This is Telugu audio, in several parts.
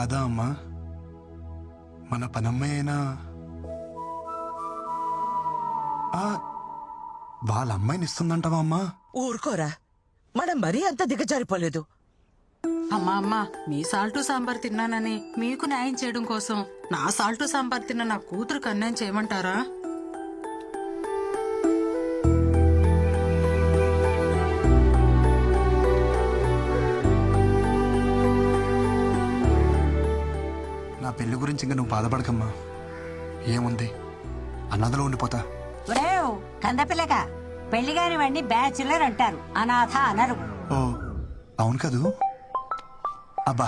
కాదా అమ్మా? మన పనమ్మాయి అయినా వాళ్ళ అమ్మాయిని ఇస్తుందంటావా అమ్మా? ఊరుకోరా, మనం మరీ అంత దిగజారిపోలేదు. అమ్మా మీ సాల్టు సాంబార్ తిన్నానని మీకు న్యాయం చేయడం కోసం నా సాల్టు సాంబార్ తిన్న నా కూతురుకు అన్యాయం చేయమంటారా? నా పెళ్లి గురించి ఇంకా నువ్వు బాధపడకమ్మా. ఏముంది, అన్నదలో ఉండిపోతా. కందపిల్లగా పెళ్లి కాని వాడిని బ్యాచులర్ అంటారు, అనాథ అనరు. ఓ అవును కదూ. అబ్బా,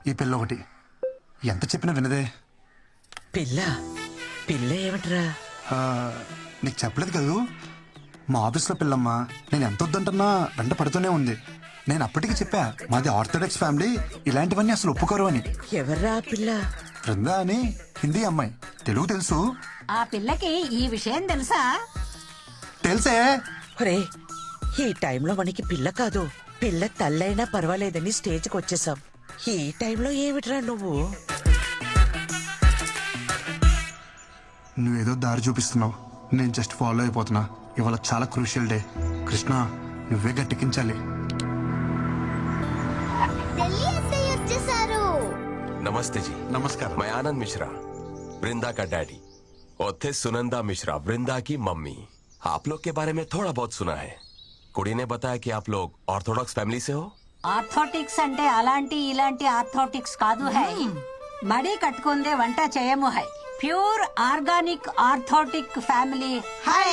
ఈ పిల్ల ఒకటి ఎంత చెప్పినా వినదే. పిల్ల పిల్ల ఏమిట్రా? నీకు చెప్పలేదు కదూ, మా ఆఫీస్లో పిల్లమ్మా. నేను ఎంత వద్దంటున్నా వెంట పడుతూనే ఉంది. నేను అప్పటికి చెప్పా, మాది ఆర్థోడాక్స్ ఫ్యామిలీ, ఇలాంటివన్నీ అసలు ఒప్పుకోరు అని. ఎవర్రా పిల్ల? బృందా అని హిందీ అమ్మాయి. తెలుగు తెలుసు. ఆ పిల్లకి ఈ విషయం తెలుసా? తెలుసే. ఒరే, ఈ టైంలో మనకి పిల్ల కాదు, పిల్ల తల్లైనా పర్వాలేదని స్టేజ్కి వచ్చేసాం. ఈ టైంలో ఏమిట్రా నువ్వు? నువ్వేదో దారి చూపిస్తున్నావు, నేను జస్ట్ ఫాలో అయిపోతున్నా. ఇవాళ చాలా క్రూషియల్ డే. కృష్ణ, నువ్వే గట్టెక్కించాలి. नमस्ते जी। नमस्कार। मैं आनंद मिश्रा, वृंदा का डैडी, और थे सुनंदा मिश्रा, वृंदा की मम्मी। आप लोग के बारे में थोड़ा बहुत सुना है। कुड़ी ने बताया कि आप लोग ऑर्थोडॉक्स फैमिली से हो। ఆర్థోటిక్స్ అంటే అలాంటి ఇలాంటి ఆర్థోటిక్స్ కాదు హై. మడి కట్టుకుందే వంట చేయము high. Pure organic orthodox family high.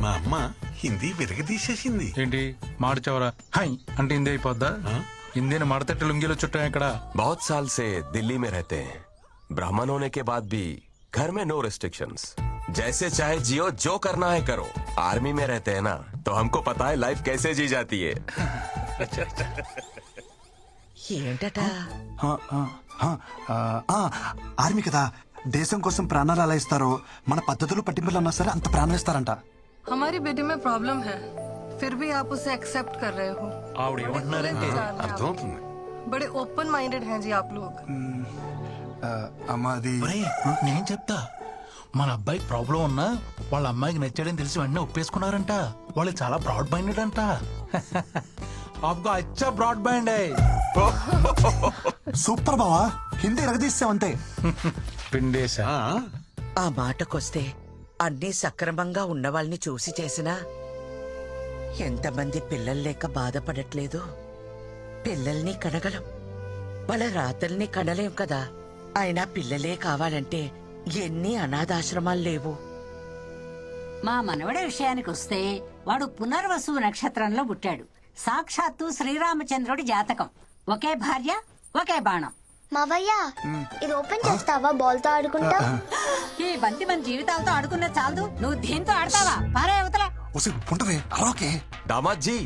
మా అమ్మ హిందీ విరగదీసేసింది. ఏంటి మాడిచవరా హై అంటే హిందీ అయిపోద్దా? హిందీని మడతట్టి లుంగిలో చుట్టా ఇక్కడ. बहुत साल से दिल्ली में रहते हैं। ब्राह्मण होने के बाद भी घर में नो रिस्ट्रिक्शंस, जैसे चाहे जियो, जो करना है करो। आर्मी में रहते हैं ना, तो हमको पता है लाइफ कैसे जी जाती है। ఏంటట? ఆర్మీ కదా, దేశం కోసం ప్రాణాలు అలా ఇస్తారో మన పద్ధతులు పట్టింపులు అన్నా సరే అంత ప్రాణం ఇస్తారంట. हमारी बेटी में प्रॉब्लम है, फिर भी आप उसे एक्सेप्ट कर रहे हो। ఆవిడ ఏమంటున్నారంటే అర్థమవుతుంది. बड़े ओपन माइंडेड हैं जी आप लोग। అమ్మా అది నేను చెప్తా. మన అబ్బాయికి ప్రాబ్లం ఉన్నా వాళ్ళ అమ్మాయికి నచ్చాడని తెలిసి వెంటనే ఒప్పేసుకున్నారంట. వాళ్ళు చాలా బ్రాడ్ మైండెడ్ అంట. आपको अच्छा ब्रॉड बैंड है। సూపర్ బావా, హిందీ ఎరగదీసావంతే. పిండేశా. ఆ మాటకొస్తే అన్నీ సక్రమంగా ఉన్న వాళ్ళని చూసి చేసినా ఎంతమంది పిల్లలు లేక బాధపడట్లేదు. పిల్లల్ని కనగలం, వాళ్ళ రాతల్ని కనలేం కదా. అయినా పిల్లలే కావాలంటే ఎన్ని అనాథాశ్రమాలు లేవు. మా మనవడి విషయానికి వస్తే వాడు పునర్వసు నక్షత్రంలో పుట్టాడు. సాక్షాత్తు శ్రీరామచంద్రుడి జాతకం. ఒకే భార్య, ఒకే బాణం. మావయ్య, ఇది ఓపెన్ చేస్తావా? బాల్ తో ఆడుకుంటా. ఈ బంతి మన జీవితాలతో ఆడుకున్న చాలదు, నువ్వు దీంతో ఆడతావా? పారే అవతల. ఓకే दामाद जी,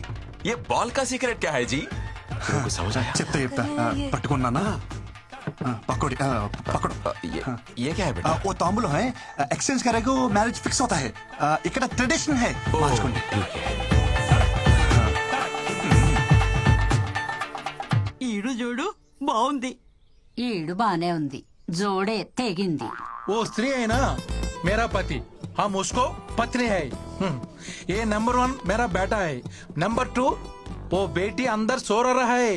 ये बॉल का सीक्रेट क्या है जी? समझ आया? చెప్తా పట్టుకున్నానా? పకోడి పకోడు. ये क्या है बेटा? वो तांबूल है, एक्सचेंज करेगा मैरिज फिक्स होता है. ఇక్కడ ట్రెడిషన్ है. మార్చుకోండి. ఈడు చూడు బాగుంది. ఈడు బానే ఉంది, జోడే తెగింది. वो स्त्री है ना, मेरा पति, हम उसको पत्नी है। ये नंबर 1 मेरा बेटा है, नंबर 2 वो बेटी अंदर सो रहा है।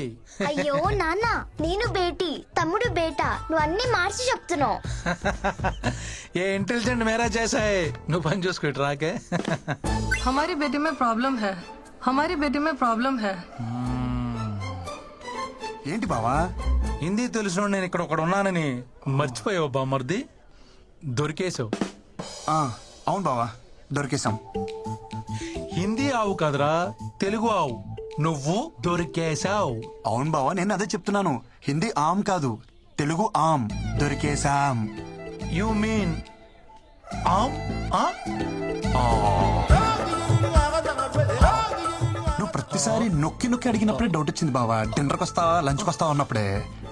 అయ్యో నాన్న, నేను బేటీ, తమ్ముడు బేటా, నువ్వు అన్ని మార్చి చెప్తున్నావు. ये इंटेलिजेंट मेरा जैसा है। నువ్వు పని చూసుకో రాకే. हमारी बेटी में प्रॉब्लम है, हमारी बेटी में प्रॉब्लम है। ఏంటి బావా? హిందీ తెలిసిన నేను ఇక్కడ ఒకడు ఉన్నానని మర్చిపోయావు బామ్మర్ది. దొరికేసావు. అవును బావా, దొరికేశాం. హిందీ ఆవు కదరా, తెలుగు ఆవు. నువ్వు దొరికేశావు. అవును బావా, నేను అదే చెప్తున్నాను. హిందీ ఆమ్ కాదు, తెలుగు ఆమ్. దొరికేశాం. యు మీన్ ఆమ్? నువ్వు ప్రతిసారి నొక్కి నొక్కి అడిగినప్పుడే డౌట్ వచ్చింది బావా. డిన్నర్కి వస్తావా, లంచ్కి వస్తావా అన్నప్పుడే.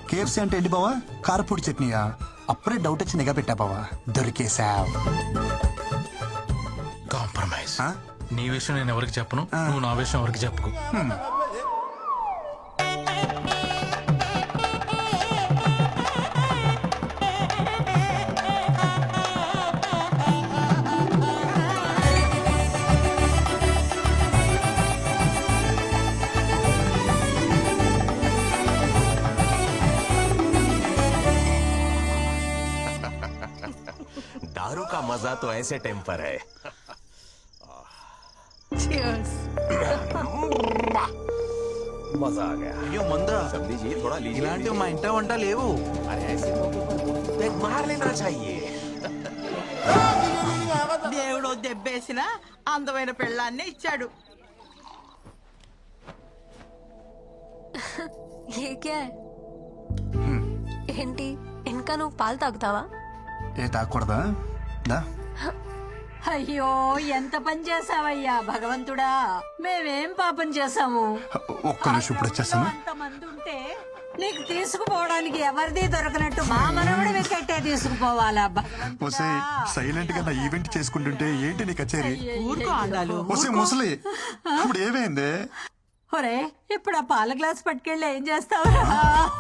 కేఎఫ్సీ అంటే ఏంటి బావా? కారపూడి చట్నీయా? అప్పుడే డౌట్ వచ్చి నిఘా పెట్టా బావా. దొరికేశాం. కాంప్రమైజ్. నీ విషయం నేను ఎవరికి చెప్పను, నువ్వు నా విషయం ఎవరికి చెప్పుకో. मजा तो ऐसे टाइम पर है। मजा आ गया। అయ్యో మందా सब लीजिए, थोड़ा लीजिए। ఇలాంటివి మా ఇంట వంట లేవు. अरे ऐसे मौके पर एक मार लेना चाहिए। దేవుడు దెబ్బేసిన అందమైన పెళ్ళాన్ని ఇచ్చాడు. ये क्या है ఏంటి ఇంకా నువ్వు పాలు తాగుతావా? ఏ తాగకూడదా? దా అయ్యో ఎంత పని చేసావయ్యా భగవంతుడా, మేమేం పాపం చేసాము? ఒక్క నిమిషం ఇప్పుడు వచ్చేస్తాను. అంతమంది ఉంటే నీకు తీసుకుపోవడానికి ఎవరిది దొరకనట్టు మా మనవడు వెకెట్టే తీసుకుపోవాలా ఒసే సైలెంట్ గా నా ఈవెంట్ చేసుకుంటుంటే ఏంటి నీ కచేరీ? ఊరుకో ఆండాలు. ఒసే ముసలి ఇప్పుడు ఏమైంది? ఒరే ఇప్పుడు ఆ పాల గ్లాస్ పట్టుకెళ్ళి ఏం చేస్తావురా?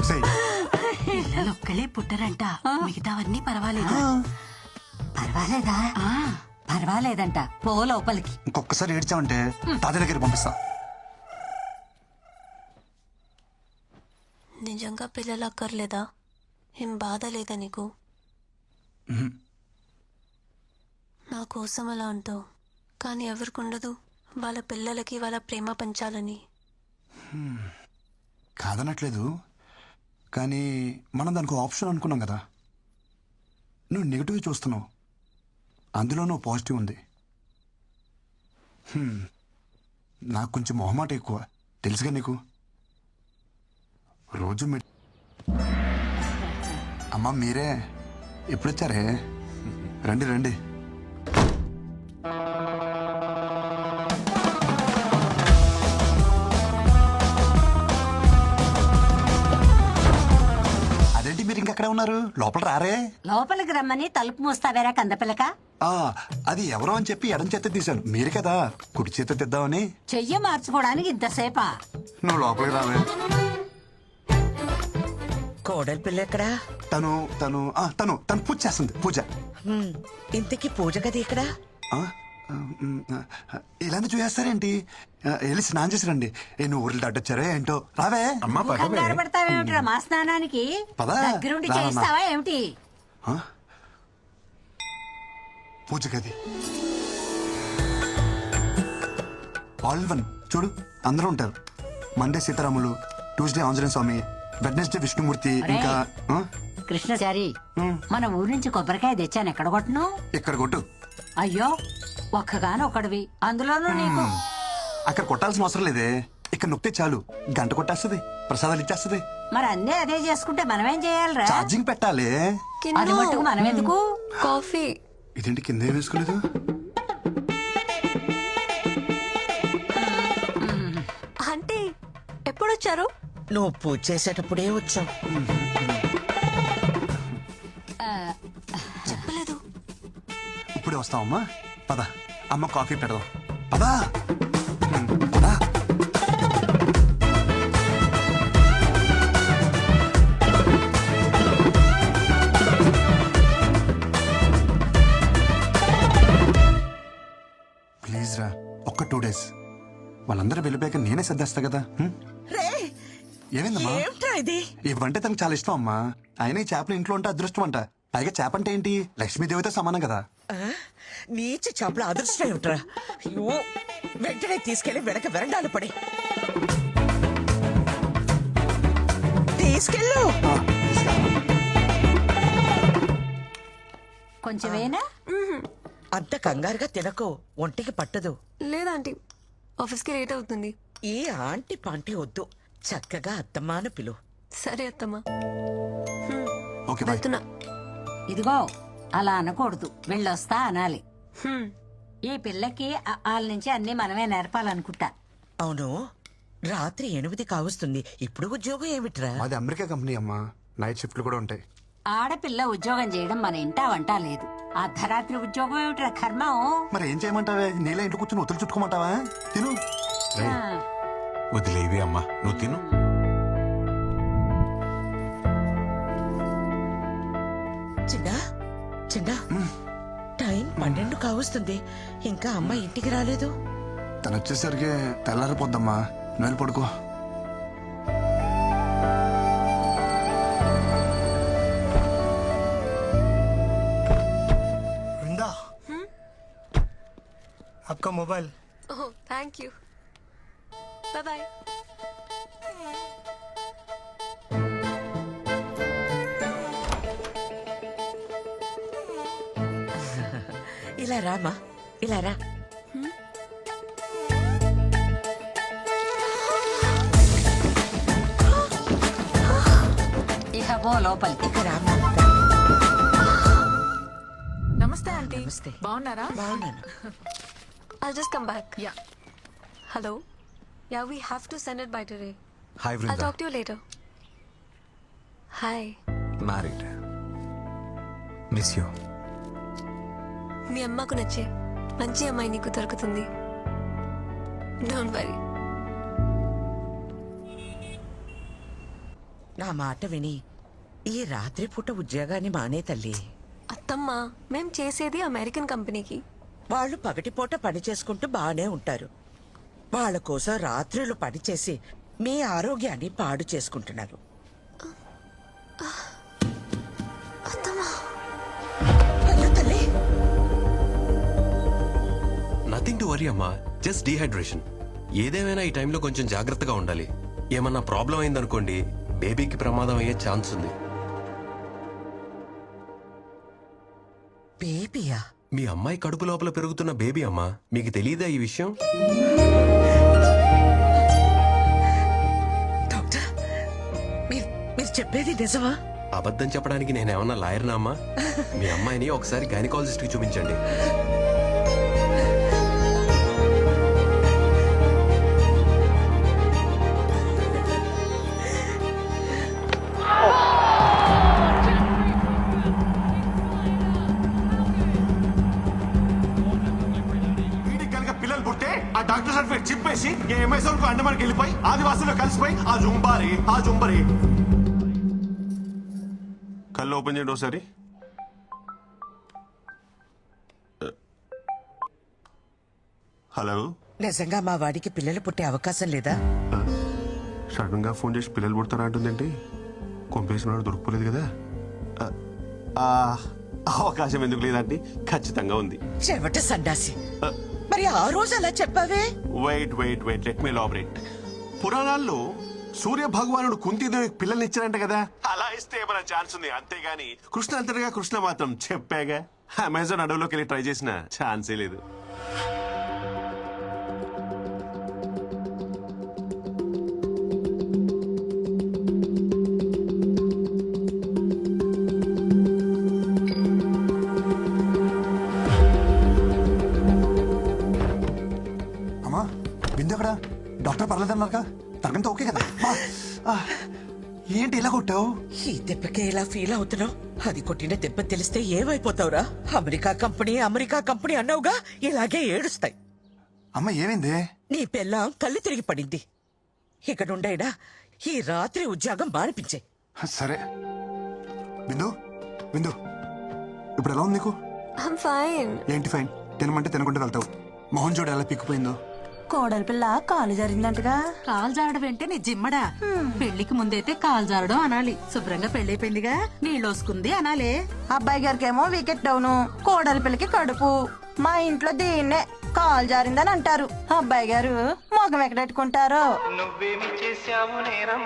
ఒసే పిల్లలు ఒక్కలే పుట్టరంట, మిగతావన్నీ పర్వాలేదు. పర్వాలేదా? పర్వాలేదంట, పో లోపలికి. ఇంకొకసారి ఏడ్చావంటే తాతయ్య దగ్గర పంపిస్తా. నిజంగా పిల్లలు అక్కర్లేదా? ఏం బాధ లేదా నీకు? నా కోసం అలా అంటావు, కానీ ఎవరికి ఉండదు వాళ్ళ పిల్లలకి వాళ్ళ ప్రేమ పంచాలని? కాదనట్లేదు, కానీ మనం దానికి ఆప్షన్ అనుకున్నాం కదా. నువ్వు నెగిటివ్ చూస్తున్నావు, అందులో నువ్వు పాజిటివ్ ఉంది. నాకు కొంచెం మొహమాట ఎక్కువ, తెలుసుగా నీకు. రోజు అమ్మా మీరే ఎప్పుడొచ్చారే? రండి రండి. అదేంటి మీరు ఇంకెక్కడే ఉన్నారు? లోపల రారే? లోపలికి రమ్మని తలుపు మూస్తావేరా కందపిల్లక? అది ఎవరో అని చెప్పి ఎడం చేత తీశాను, మీరు కదా కుడి చేత తెద్దామని. చెయ్యి మార్చుకోవడానికి ఇంతసేపా? నువ్వు లోపలికి రావే. కోడలి పిల్ల ఎక్కడా? తను తను తను తను పూజ చేస్తుంది. పూజ. ఇంతకీ పూజ గది ఎక్కడా? ఇలాంటి చూసేస్తారేంటి? వెళ్ళి స్నానం చేసి రండి. నువ్వు ఊర్లు దాటొచ్చారే ఏంటో. రావే. అమ్మా పదవే. కంగారు పడతావేమిట్రా మా స్నానానికి? పద. దగ్గరుండి రా, చేస్తావా ఏమిటి? పూజ గది ఆల్ వన్ చూడు, అందరూ ఉంటారు. మండే సీతారాములు, ట్యూస్డే ఆంజనేయ స్వామి, వెడ్నెస్డే విష్ణుమూర్తి, ఇంకా కృష్ణచారి, మన ఊరి నుంచి కొబ్బరికాయ తెచ్చాను, ఎక్కడ కొట్టను? ఇక్కడ కొట్టు. అయ్యో ఒక్కగాను ఒకడివి, అందులోనూ నీకు. అక్కడ కొట్టాల్సిన అవసరం లేదే, ఇక్కడ నొక్కితే చాలు, గంట కొట్టేస్తుంది, ప్రసాదాలు ఇచ్చేస్తుంది. మరి అన్నీ అదే చేసుకుంటే మనమేం చేయాలిరా? ఛార్జింగ్ పెట్టాలి. అది మట్టుకు మనం ఎందుకు? కాఫీ. ఇదేంటి కింద ఏం వేసుకోలేదు? అంటే ఎప్పుడొచ్చారు? నువ్వు పూజ చేసేటప్పుడే వచ్చావు. చెప్పలేదు. ఇప్పుడే వస్తావమ్మా, పద. అమ్మ కాఫీ పెడదాం, పదా. పదా. ప్లీజ్ రా, ఒక్క 2 days. వాళ్ళందరూ వెళ్ళిపోయాక నేనే సర్దేస్తా కదా. ఏమైందమ్మా? ఏమిట్రా ఇది? ఇవంటే తనకు చాలా ఇష్టం అమ్మా. ఆయన ఈ చేపలు ఇంట్లో ఉంటే అదృష్టం అంట. పైగా చేప అంటే ఏంటి, లక్ష్మీదేవితో సమానం కదా. నీచి చేపల అదృష్టం ఏమిట్రా? అయ్యో, వెంటనే తీసుకెళ్లి వెనక వెరండాలు పడి తీసుకెళ్ళు. కొంచెమేనా? అంత కంగారుగా తినకు, ఒంటికి పట్టదు. లేదాంటీ, ఆఫీస్కి లేట్ అవుతుంది. ఈ ఆంటీ పాంటీ వద్దు, చక్కగా అత్తమ్మాను పిలు. సరే అత్తమ్మా, ఓకే బాయ్. వెళ్తున్నా. ఇదిగో అలా అనకూడదు, వెళ్ళొస్తా అనాలి. ఈ పిల్లకి వాళ్ళ నుంచి అన్ని మనమే నేర్పాలనుకుంటా. అవును, రాత్రి 8 కావస్తుంది, ఇప్పుడు ఉద్యోగం ఏమిట్రా? మాది అమెరికా కంపెనీ అమ్మా, నైట్ షిఫ్ట్లు కూడా ఉంటాయి. ఆడపిల్ల ఉద్యోగం చేయడం మన ఇంటా వంట లేదు. అర్ధరాత్రి ఉద్యోగం ఏమిట్రా కర్మం? మరి ఏం చేయమంటావే? నీళ్ళ ఇంట్లో కూర్చొని ఒత్తులు చుట్టుకోమంటావా? తిను. వదిలేవి అమ్మా, నువ్వు తిను. చిన్నా చిన్నా, టైం 12 కావస్తుంది, ఇంకా అమ్మ ఇంటికి రాలేదు. తను వచ్చేసరికి తెల్లారిపోద్దమ్మా, నువ్వు వెళ్ళి పడుకో. आपका mobile. Oh thank you, bye bye. ఇలా రామా, ఇలా రా. ఇక పో లోపలికి. ఇక రామా. నమస్తే ఆంటీ. నమస్తే. బాగున్నారా? బాగున్నాను. I'll just come back. Yeah. Hello? Yeah, we have to send it by today. Hi I'll Vrinda. talk to you later. Hi. Married. Miss you. మీ అమ్మకు నచ్చే మంచి అమ్మాయి నీకు దొరుకుతుంది. Don't worry. నా మాట విని ఈ రాత్రిపూట ఉద్యోగాన్ని మానే తల్లి. అత్తమ్మ, మేం చేసేది అమెరికన్ కంపెనీకి. వాళ్ళు పగటిపూట పని చేసుకుంటూ బాగానే ఉంటారు. వాళ్ళ కోసం రాత్రులు పనిచేసి మీ ఆరోగ్యాన్ని పాడు చేసుకుంటున్నారు. అత్తమ్మ, అయ్యో తల్లి, నథింగ్ టు వరీ అమ్మా, జస్ట్ డీహైడ్రేషన్. ఏదేమైనా ఈ టైంలో కొంచెం జాగ్రత్తగా ఉండాలి. ఏమన్నా ప్రాబ్లం అయిందనుకోండి, బేబీకి ప్రమాదం అయ్యే ఛాన్స్ ఉంది. బేబీయా? మీ అమ్మాయి కడుపు లోపల పెరుగుతున్న బేబీ అమ్మా, మీకు తెలియదా ఈ విషయం? డాక్టర్, మీరు చెప్పేది నిజమా? అబద్ధం చెప్పడానికి నేనేమన్నా లాయర్నా అమ్మా? మీ అమ్మాయిని ఒకసారి గైనకాలజిస్ట్ కి చూపించండి. పిల్లలు పుట్టే ఆ డాక్టర్ సర్టిఫికేట్ చింపేసి ఎంఎస్ఎల్ కు అండమానికి వెళ్ళిపోయి ఆదివాసుల్లో కలిసిపోయి ఆ జుంబరే కళ్ళు ఓపెన్ చేయండి ఒకసారి. హలో, నిజంగా మా వాడికి పిల్లలు పుట్టే అవకాశం లేదా? సడన్ గా ఫోన్ చేసి పిల్లలు పుడతారా అంటుందేంటి? కొంపేసినాడు దొరికిపోలేదు కదా. అవకాశం ఎందుకు లేదంటే ఖచ్చితంగా ఉంది. చెవట సండాసి, మరి ఆ రోజు అలా చెప్పావే? Wait let me elaborate. పురాణాల్లో సూర్య భగవానుడు కుంతీదేవికి పిల్లల్ని ఇచ్చారంట కదా, అలా ఇస్తే ఏమైనా ఛాన్స్ ఉంది. అంతేగాని కృష్ణ అంతటిగా కృష్ణ మాత్రం చెప్పాగా, అమెజాన్ అడవులోకి వెళ్ళి ట్రై చేసిన ఛాన్సే లేదు. అమ్మా బిందు ఎక్కడ? డాక్టర్ పర్లేదన్నారుగా, తనకంతా ఓకే కదా? ఏంటి ఇలా కొట్టావు? ఈ దెబ్బకే ఇలా ఫీల్ అవుతున్నావు? అది కొట్టిన దెబ్బ తెలిస్తే ఏమైపోతావురా? అమెరికా కంపెనీ అన్నావుగా, ఇలాగే ఏడుస్తాయి. అమ్మ ఏమైంది? నీ పెళ్ళాం కళ్ళు తిరిగి పడింది. ఇక నుండైనా ఈ రాత్రి ఉద్యోగం మానిపించే. సరే బిందు, ఇప్పుడు ఎలా ఉంది నీకు? I'm fine. ఏంటి ఫైన్? తినమంటే తినకుంటే వెళ్తావు. మోహన్ చూడు ఎలా పిక్కుపోయిందో. కోడలి పిల్ల కాలు జారిందంటగా. కాలు జారడం అంటే నీ జిమ్మడా? పెళ్లికి ముందైతే కాలు జారడం అనాలి. శుభ్రంగా పెళ్లిపోయిందిగా, నీళ్ళోసుకుంది అనాలే. అబ్బాయి గారికి ఏమో వికెట్ డౌను, కోడలి పిల్లకి కడుపు. మా ఇంట్లో దీన్నే కాలు జారిందని అంటారు. అబ్బాయి గారు మొగం ఎక్కడెట్టుకుంటారో. నువ్వేమి చేశావు నేరం?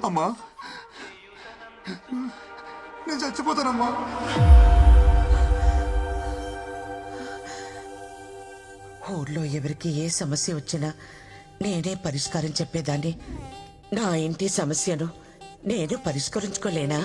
అమ్మా నేను చచ్చిపోతానమ్మా. ఊళ్ళో ఎవరికి ఏ సమస్య వచ్చినా నేనే పరిష్కారం చెప్పేదాన్ని. నా ఇంటి సమస్యను నేను పరిష్కరించుకోలేనా?